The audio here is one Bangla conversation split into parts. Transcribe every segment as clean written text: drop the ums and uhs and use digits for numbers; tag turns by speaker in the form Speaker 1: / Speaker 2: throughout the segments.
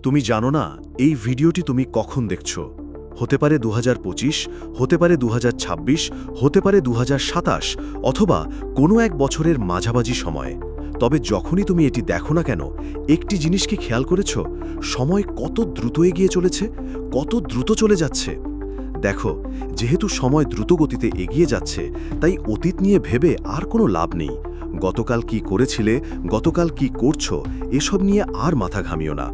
Speaker 1: তুমি জানো না এই ভিডিওটি তুমি কখন দেখছো। হতে পারে 2025, হতে পারে 2026, হতে পারে 2027, অথবা কোনো এক বছরের মাঝামাঝি সময়। তবে যখনই তুমি এটি দেখো না কেন, একটি জিনিস কি খেয়াল করেছো? সময় কত দ্রুত এগিয়ে চলেছে, কত দ্রুত চলে যাচ্ছে। দেখো, যেহেতু সময় দ্রুত গতিতে এগিয়ে যাচ্ছে, তাই অতীত নিয়ে ভেবে আর কোনো লাভ নেই। গতকাল কি করেছিলে, গতকাল কি করছো, এসব নিয়ে আর মাথা ঘামিও না।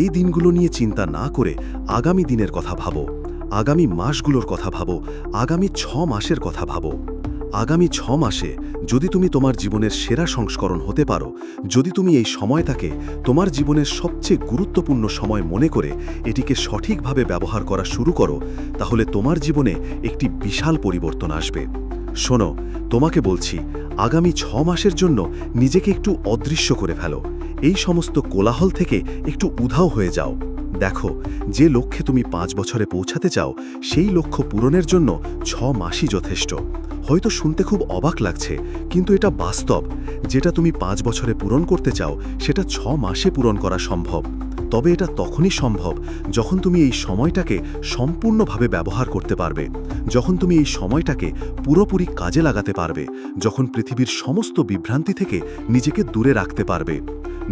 Speaker 1: এই দিনগুলো নিয়ে চিন্তা না করে আগামী দিনের কথা ভাবো, আগামী মাসগুলোর কথা ভাবো, আগামী 6 মাসের কথা ভাবো। আগামী 6 মাসে যদি তুমি তোমার জীবনের সেরা সংস্করণ হতে পারো, যদি তুমি এই সময়টাকে তোমার জীবনের সবচেয়ে গুরুত্বপূর্ণ সময় মনে করে এটিকে সঠিকভাবে ব্যবহার করা শুরু করো, তাহলে তোমার জীবনে একটি বিশাল পরিবর্তন আসবে। শোনো, তোমাকে বলছি, আগামী 6 মাসের জন্য নিজেকে একটু অদৃশ্য করে ফেলো। এই সমস্ত কোলাহল থেকে একটু উধাও হয়ে যাও। দেখো, যে লক্ষ্যে তুমি 5 বছরে পৌঁছাতে চাও, সেই লক্ষ্য পূরণের জন্য 6 মাসই যথেষ্ট। হয়তো শুনতে খুব অবাক লাগছে, কিন্তু এটা বাস্তব। যেটা তুমি 5 বছরে পূরণ করতে চাও, সেটা 6 মাসে পূরণ করা সম্ভব। তবে এটা তখনই সম্ভব যখন তুমি এই সময়টাকে সম্পূর্ণভাবে ব্যবহার করতে পারবে, যখন তুমি এই সময়টাকে পুরোপুরি কাজে লাগাতে পারবে, যখন পৃথিবীর সমস্ত বিভ্রান্তি থেকে নিজেকে দূরে রাখতে পারবে।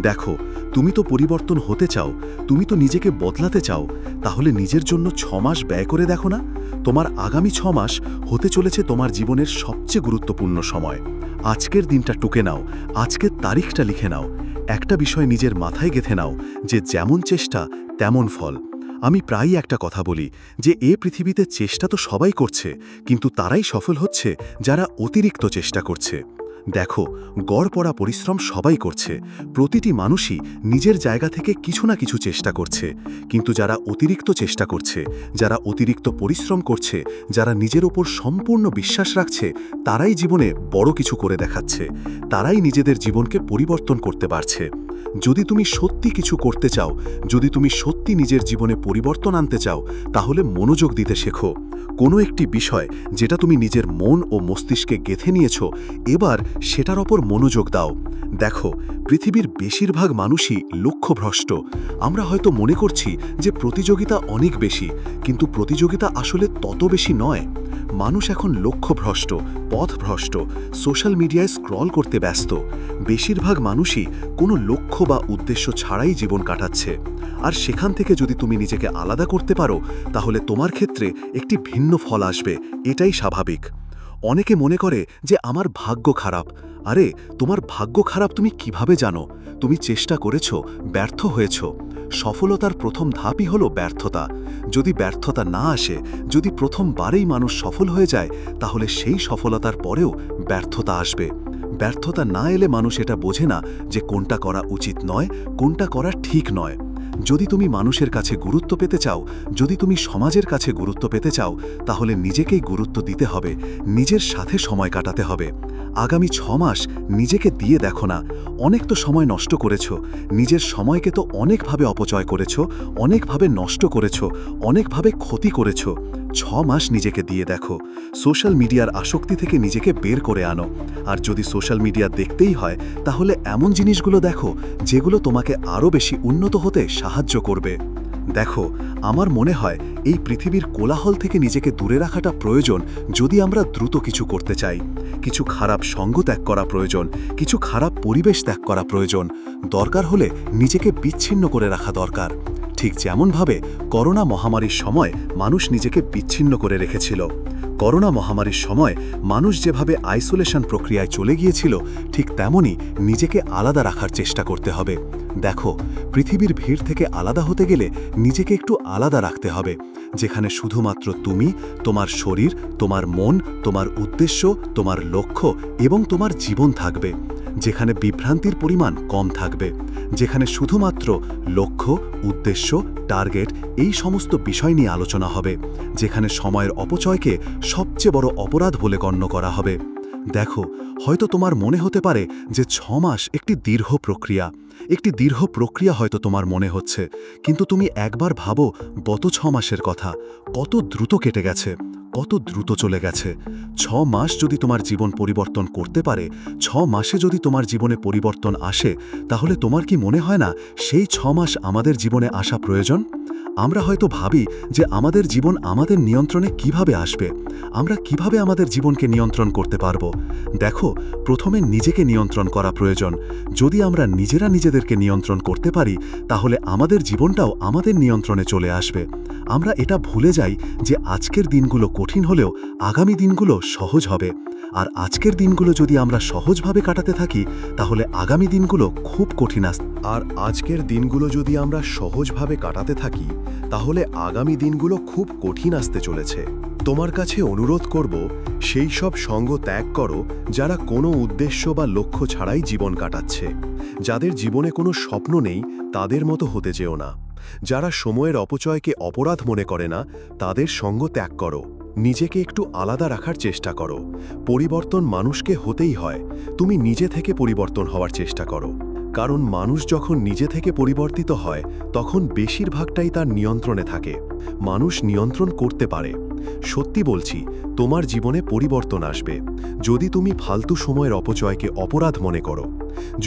Speaker 1: দেখো, তুমি তো পরিবর্তন হতে চাও, তুমি তো নিজেকে বদলাতে চাও, তাহলে নিজের জন্য 6 মাস ব্যয় করে দেখো না। তোমার আগামী 6 মাস হতে চলেছে তোমার জীবনের সবচেয়ে গুরুত্বপূর্ণ সময়। আজকের দিনটা টুকে নাও, আজকের তারিখটা লিখে নাও। একটা বিষয় নিজের মাথায় গেঁথে নাও যে যেমন চেষ্টা তেমন ফল। আমি প্রায়ই একটা কথা বলি যে পৃথিবীতে চেষ্টা তো সবাই করছে, কিন্তু তারাই সফল হচ্ছে যারা অতিরিক্ত চেষ্টা করছে। দেখো, গড় পড়া পরিশ্রম সবাই করছে, প্রতিটি মানুষই নিজের জায়গা থেকে কিছু না কিছু চেষ্টা করছে। কিন্তু যারা অতিরিক্ত চেষ্টা করছে, যারা অতিরিক্ত পরিশ্রম করছে, যারা নিজের ওপর সম্পূর্ণ বিশ্বাস রাখছে, তারাই জীবনে বড় কিছু করে দেখাচ্ছে, তারাই নিজেদের জীবনকে পরিবর্তন করতে পারছে। যদি তুমি সত্যি কিছু করতে চাও, যদি তুমি সত্যি নিজের জীবনে পরিবর্তন আনতে চাও, তাহলে মনোযোগ দিতে শেখো। কোনো একটি বিষয় যেটা তুমি নিজের মন ও মস্তিষ্কে গেঁথে নিয়েছ, এবার সেটার ওপর মনোযোগ দাও। দেখো, পৃথিবীর বেশিরভাগ মানুষই লক্ষ্যভ্রষ্ট। আমরা হয়তো মনে করছি যে প্রতিযোগিতা অনেক বেশি, কিন্তু প্রতিযোগিতা আসলে তত বেশি নয়। মানুষ এখন লক্ষ্যভ্রষ্ট, পথভ্রষ্ট, সোশ্যাল মিডিয়ায় স্ক্রল করতে ব্যস্ত। বেশিরভাগ মানুষই কোনো লক্ষ্য বা উদ্দেশ্য ছাড়াই জীবন কাটাচ্ছে। আর সেখান থেকে যদি তুমি নিজেকে আলাদা করতে পারো, তাহলে তোমার ক্ষেত্রে একটি ভিন্ন ফল আসবে, এটাই স্বাভাবিক। অনেকে মনে করে যে আমার ভাগ্য খারাপ। আরে, তোমার ভাগ্য খারাপ তুমি কিভাবে জানো? তুমি চেষ্টা করেছ, ব্যর্থ হয়েছ। সফলতার প্রথম ধাপই হলো ব্যর্থতা। যদি ব্যর্থতা না আসে, যদি প্রথমবারেই মানুষ সফল হয়ে যায়, তাহলে সেই সফলতার পরেও ব্যর্থতা আসবে। ব্যর্থতা না এলে মানুষ এটা বোঝে না যে কোনটা করা উচিত নয়, কোনটা করা ঠিক নয়। যদি তুমি মানুষের কাছে গুরুত্ব পেতে চাও, যদি তুমি সমাজের কাছে গুরুত্ব পেতে চাও, তাহলে নিজেকেই গুরুত্ব দিতে হবে, নিজের সাথে সময় কাটাতে হবে। আগামী 6 মাস নিজেকে দিয়ে দেখো না। অনেক তো সময় নষ্ট করেছ, নিজের সময়কে তো অনেকভাবে অপচয় করেছ, অনেকভাবে নষ্ট করেছ, অনেকভাবে ক্ষতি করেছ। 6 মাস নিজেকে দিয়ে দেখো। সোশ্যাল মিডিয়ার আসক্তি থেকে নিজেকে বের করে আনো। আর যদি সোশ্যাল মিডিয়া দেখতেই হয়, তাহলে এমন জিনিসগুলো দেখো যেগুলো তোমাকে আরও বেশি উন্নত হতে সাহায্য করবে। দেখো, আমার মনে হয় এই পৃথিবীর কোলাহল থেকে নিজেকে দূরে রাখাটা প্রয়োজন যদি আমরা দ্রুত কিছু করতে চাই। কিছু খারাপ সঙ্গ ত্যাগ করা প্রয়োজন, কিছু খারাপ পরিবেশ ত্যাগ করা প্রয়োজন। দরকার হলে নিজেকে বিচ্ছিন্ন করে রাখা দরকার। ঠিক যেমনভাবে করোনা মহামারীর সময় মানুষ নিজেকে বিচ্ছিন্ন করে রেখেছিল। করোনা মহামারীর সময় মানুষ যেভাবে আইসোলেশন প্রক্রিয়ায় চলে গিয়েছিল, ঠিক তেমনই নিজেকে আলাদা রাখার চেষ্টা করতে হবে। দেখো, পৃথিবীর ভিড় থেকে আলাদা হতে গেলে নিজেকে একটু আলাদা রাখতে হবে, যেখানে শুধুমাত্র তুমি, তোমার শরীর, তোমার মন, তোমার উদ্দেশ্য, তোমার লক্ষ্য এবং তোমার জীবন থাকবে। যেখানে বিভ্রান্তির পরিমাণ কম থাকবে, যেখানে শুধুমাত্র লক্ষ্য, উদ্দেশ্য, টার্গেট এই সমস্ত বিষয় নিয়ে আলোচনা হবে, যেখানে সময়ের অপচয়কে সবচেয়ে বড় অপরাধ বলে গণ্য করা হবে। দেখো, হয়তো তোমার মনে হতে পারে যে 6 মাস একটি দীর্ঘ প্রক্রিয়া, একটি দীর্ঘ প্রক্রিয়া হয়তো তোমার মনে হচ্ছে, কিন্তু তুমি একবার ভাবো গত 6 মাসের কথা, কত দ্রুত কেটে গেছে, কত দ্রুত চলে গেছে। 6 মাস যদি তোমার জীবন পরিবর্তন করতে পারে, 6 মাসে যদি তোমার জীবনে পরিবর্তন আসে, তাহলে তোমার কি মনে হয় না সেই 6 মাস আমাদের জীবনে আসা প্রয়োজন? আমরা হয়তো ভাবি যে আমাদের জীবন আমাদের নিয়ন্ত্রণে কিভাবে আসবে, আমরা কিভাবে আমাদের জীবনকে নিয়ন্ত্রণ করতে পারবো। দেখো, প্রথমে নিজেকে নিয়ন্ত্রণ করা প্রয়োজন। যদি আমরা নিজেরা নিজেদেরকে নিয়ন্ত্রণ করতে পারি, তাহলে আমাদের জীবনটাও আমাদের নিয়ন্ত্রণে চলে আসবে। আমরা এটা ভুলে যাই যে আজকের দিনগুলো কঠিন হলেও আগামী দিনগুলো সহজ হবে। আর আজকের দিনগুলো যদি আমরা সহজভাবে কাটাতে থাকি, তাহলে আগামী দিনগুলো খুব কঠিন আসবে। আর আজকের দিনগুলো যদি আমরা সহজভাবে কাটাতে থাকি, তাহলে আগামী দিনগুলো খুব কঠিন আসতে চলেছে। তোমার কাছে অনুরোধ করব, সেই সব সঙ্গ ত্যাগ করো যারা কোনো উদ্দেশ্য বা লক্ষ্য ছাড়াই জীবন কাটাচ্ছে। যাদের জীবনে কোনো স্বপ্ন নেই, তাদের মতো হতে যেও না। যারা সময়ের অপচয়কে অপরাধ মনে করে না, তাদের সঙ্গ ত্যাগ করো। নিজেকে একটু আলাদা রাখার চেষ্টা করো। পরিবর্তন মানুষকে হতেই হয়। তুমি নিজে থেকে পরিবর্তন হওয়ার চেষ্টা করো। কারণ মানুষ যখন নিজে থেকে পরিবর্তিত হয়, তখন বেশিরভাগটাই তার নিয়ন্ত্রণে থাকে। মানুষ নিয়ন্ত্রণ করতে পারে। সত্যি বলছি, তোমার জীবনে পরিবর্তন আসবে যদি তুমি ফালতু সময়ের অপচয়কে অপরাধ মনে করো।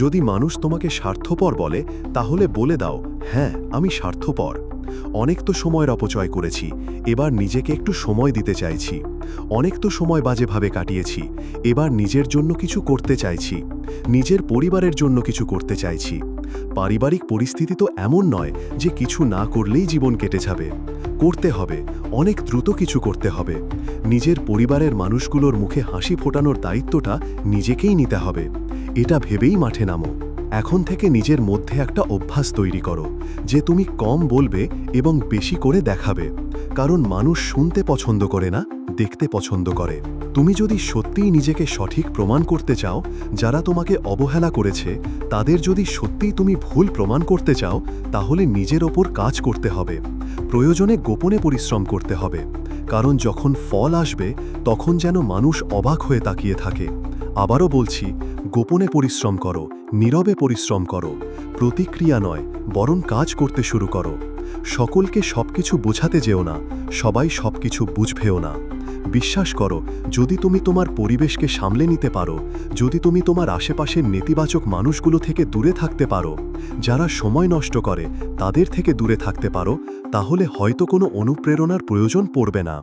Speaker 1: যদি মানুষ তোমাকে স্বার্থপর বলে, তাহলে বলে দাও, হ্যাঁ, আমি স্বার্থপর। অনেক তো সময়ের অপচয় করেছি, এবার নিজেকে একটু সময় দিতে চাইছি। অনেক তো সময় বাজেভাবে কাটিয়েছি, এবার নিজের জন্য কিছু করতে চাইছি। নিজের পরিবারের জন্য কিছু করতে চাইছি। পারিবারিক পরিস্থিতি তো এমন নয় যে কিছু না করলেই জীবন কেটে যাবে। করতে হবে, অনেক দ্রুত কিছু করতে হবে। নিজের পরিবারের মানুষগুলোর মুখে হাসি ফোটানোর দায়িত্বটা নিজেকেই নিতে হবে। এটা ভেবেই মাঠে নামো। এখন থেকে নিজের মধ্যে একটা অভ্যাস তৈরি করো যে তুমি কম বলবে এবং বেশি করে দেখাবে। কারণ মানুষ শুনতে পছন্দ করে না, দেখতে পছন্দ করে। তুমি যদি সত্যিই নিজেকে সঠিক প্রমাণ করতে চাও, যারা তোমাকে অবহেলা করেছে তাদের যদি সত্যিই তুমি ভুল প্রমাণ করতে চাও, তাহলে নিজের ওপর কাজ করতে হবে। প্রয়োজনে গোপনে পরিশ্রম করতে হবে। কারণ যখন ফল আসবে, তখন যেন মানুষ অবাক হয়ে তাকিয়ে থাকে। আবারও বলছি, গোপনে পরিশ্রম করো, নীরবে পরিশ্রম করো। প্রতিক্রিয়া নয়, বরং কাজ করতে শুরু করো। সকলকে সবকিছু বোঝাতে যেও না, সবাই সবকিছু বুঝবেও না। বিশ্বাস করো, যদি তুমি তোমার পরিবেশকে সামলে নিতে পারো, যদি তুমি তোমার আশেপাশের নেতিবাচক মানুষগুলো থেকে দূরে থাকতে পারো, যারা সময় নষ্ট করে তাদের থেকে দূরে থাকতে পারো, তাহলে হয়তো কোনো অনুপ্রেরণার প্রয়োজন পড়বে না।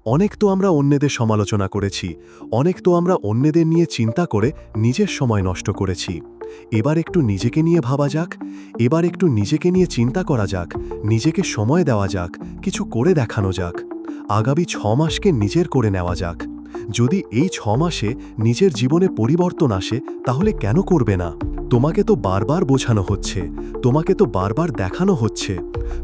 Speaker 1: অনেক তো আমরা অন্যদের সমালোচনা করেছি, অনেক তো আমরা অন্যদের নিয়ে চিন্তা করে নিজের সময় নষ্ট করেছি। এবার একটু নিজেকে নিয়ে ভাবা যাক, এবার একটু নিজেকে নিয়ে চিন্তা করা যাক, নিজেকে সময় দেওয়া যাক, কিছু করে দেখানো যাক। আগামী 6 মাসকে নিজের করে নেওয়া যাক। যদি এই 6 মাসে নিজের জীবনে পরিবর্তন আসে, তাহলে কেন করবে না? তোমাকে তো বারবার বোঝানো হচ্ছে, তোমাকে তো বারবার দেখানো হচ্ছে,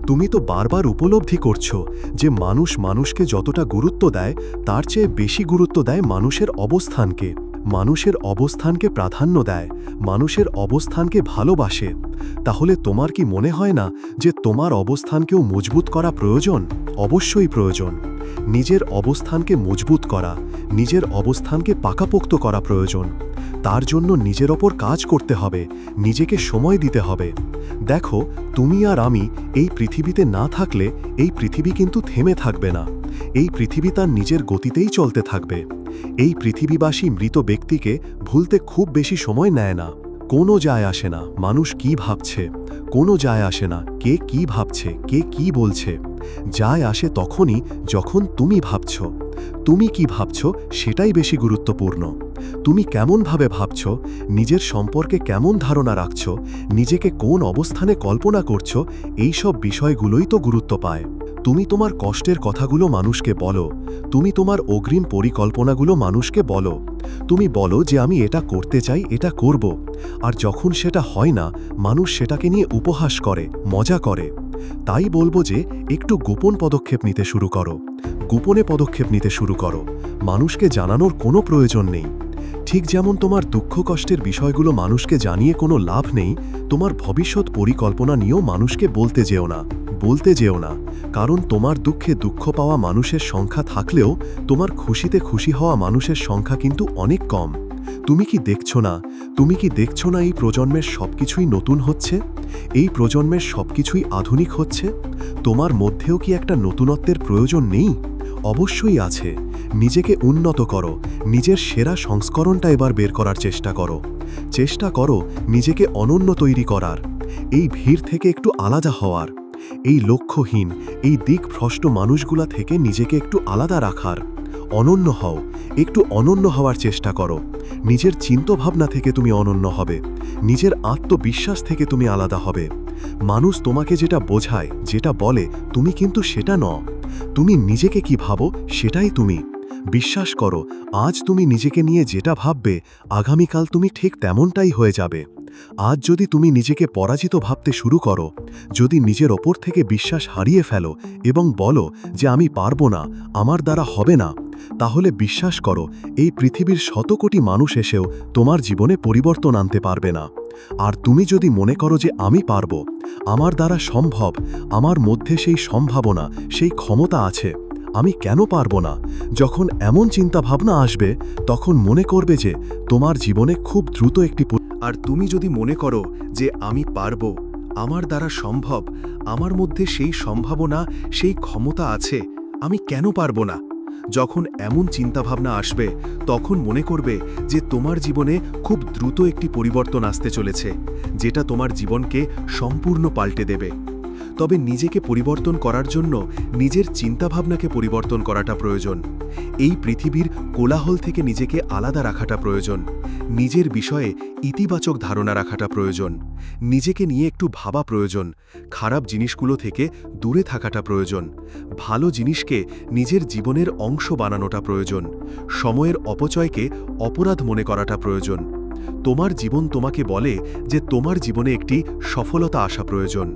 Speaker 1: তুমি তো বারবার উপলব্ধি করছো যে মানুষ মানুষকে যতটা গুরুত্ব দেয়, তার চেয়ে বেশি গুরুত্ব দেয় মানুষের অবস্থানকে। মানুষের অবস্থানকে প্রাধান্য দেয়, মানুষের অবস্থানকে ভালোবাসে। তাহলে তোমার কি মনে হয় না যে তোমার অবস্থানকেও মজবুত করা প্রয়োজন? অবশ্যই প্রয়োজন। নিজের অবস্থানকে মজবুত করা, নিজের অবস্থানকে পাকাপোক্ত করা প্রয়োজন। তার জন্য নিজের ওপর কাজ করতে হবে, নিজেকে সময় দিতে হবে। দেখো, তুমি আর আমি এই পৃথিবীতে না থাকলে এই পৃথিবী কিন্তু থেমে থাকবে না। এই পৃথিবী তার নিজের গতিতেই চলতে থাকবে। এই পৃথিবীবাসী মৃত ব্যক্তিকে ভুলতে খুব বেশি সময় নেয় না। কোনো যায় আসে না মানুষ কি ভাবছে, কোনো যায় আসে না কে কি ভাবছে, কে কি বলছে। যায় আসে তখনই যখন তুমি ভাবছ। তুমি কি ভাবছ সেটাই বেশি গুরুত্বপূর্ণ। তুমি কেমনভাবে ভাবছ, নিজের সম্পর্কে কেমন ধারণা রাখছ, নিজেকে কোন অবস্থানে কল্পনা করছ, এই সব বিষয়গুলোই তো গুরুত্ব পায়। তুমি তোমার কষ্টের কথাগুলো মানুষকে বলো, তুমি তোমার অগ্রিম পরিকল্পনাগুলো মানুষকে বলো। তুমি বলো যে আমি এটা করতে চাই, এটা করব। আর যখন সেটা হয় না, মানুষ সেটাকে নিয়ে উপহাস করে, মজা করে। তাই বলবো যে একটু গোপন পদক্ষেপ নিতে শুরু করো, গোপনে পদক্ষেপ নিতে শুরু করো। মানুষকে জানানোর কোনো প্রয়োজন নেই। ঠিক যেমন তোমার দুঃখ কষ্টের বিষয়গুলো মানুষকে জানিয়ে কোনো লাভ নেই, তোমার ভবিষ্যৎ পরিকল্পনা নিয়েও মানুষকে বলতে যেও না, বলতে যেও না। কারণ তোমার দুঃখে দুঃখ পাওয়া মানুষের সংখ্যা থাকলেও তোমার খুশিতে খুশি হওয়া মানুষের সংখ্যা কিন্তু অনেক কম। তুমি কি দেখছো না, তুমি কি দেখছো না এই প্রজন্মের সবকিছুই নতুন হচ্ছে? এই প্রজন্মের সবকিছুই আধুনিক হচ্ছে। তোমার মধ্যেও কি একটা নতুনত্বের প্রয়োজন নেই?
Speaker 2: অবশ্যই আছে। নিজেকে উন্নত করো, নিজের সেরা সংস্করণটা এবার বের করার চেষ্টা করো। চেষ্টা করো নিজেকে অনন্য তৈরি করার, এই ভিড় থেকে একটু আলাদা হওয়ার, এই লক্ষ্যহীন, এই দিকভ্রষ্ট মানুষগুলা থেকে নিজেকে একটু আলাদা রাখার। অনন্য হও, একটু অনন্য হওয়ার চেষ্টা করো। নিজের চিন্তাভাবনা থেকে তুমি অনন্য হবে, নিজের আত্মবিশ্বাস থেকে তুমি আলাদা হবে। মানুষ তোমাকে যেটা বোঝায়, যেটা বলে, তুমি কিন্তু সেটা নও। তুমি নিজেকে কি ভাবো সেটাই তুমি। বিশ্বাস করো, আজ তুমি নিজেকে নিয়ে যেটা ভাববে, আগামীকাল তুমি ঠিক তেমনটাই হয়ে যাবে। আজ যদি তুমি নিজেকে পরাজিত ভাবতে শুরু করো, যদি নিজের ওপর থেকে বিশ্বাস হারিয়ে ফেলো এবং বলো যে আমি পারবো না, আমার দ্বারা হবে না, তাহলে বিশ্বাস করো এই পৃথিবীর শত কোটি মানুষ এসেও তোমার জীবনে পরিবর্তন আনতে পারবে না। আর তুমি যদি মনে করো যে আমি পারবো, আমার দ্বারা সম্ভব, আমার মধ্যে সেই সম্ভাবনা, সেই ক্ষমতা আছে, আমি কেন পারবো না, যখন এমন চিন্তাভাবনা আসবে, তখন মনে করবে যে তোমার জীবনে খুব দ্রুত একটি
Speaker 1: আর তুমি যদি মনে করো যে আমি পারবো, আমার দ্বারা সম্ভব, আমার মধ্যে সেই সম্ভাবনা, সেই ক্ষমতা আছে, আমি কেন পারবো না, যখন এমন চিন্তাভাবনা আসবে, তখন মনে করবে যে তোমার জীবনে খুব দ্রুত একটি পরিবর্তন আসতে চলেছে, যেটা তোমার জীবনকে সম্পূর্ণ পাল্টে দেবে। তবে নিজেকে পরিবর্তন করার জন্য নিজের চিন্তাভাবনাকে পরিবর্তন করাটা প্রয়োজন। এই পৃথিবীর কোলাহল থেকে নিজেকে আলাদা রাখাটা প্রয়োজন। নিজের বিষয়ে ইতিবাচক ধারণা রাখাটা প্রয়োজন। নিজেকে নিয়ে একটু ভাবা প্রয়োজন। খারাপ জিনিসগুলো থেকে দূরে থাকাটা প্রয়োজন। ভালো জিনিসকে নিজের জীবনের অংশ বানানোটা প্রয়োজন। সময়ের অপচয়কে অপরাধ মনে করাটা প্রয়োজন। তোমার জীবন তোমাকে বলে যে তোমার জীবনে একটি সফলতা আসা প্রয়োজন।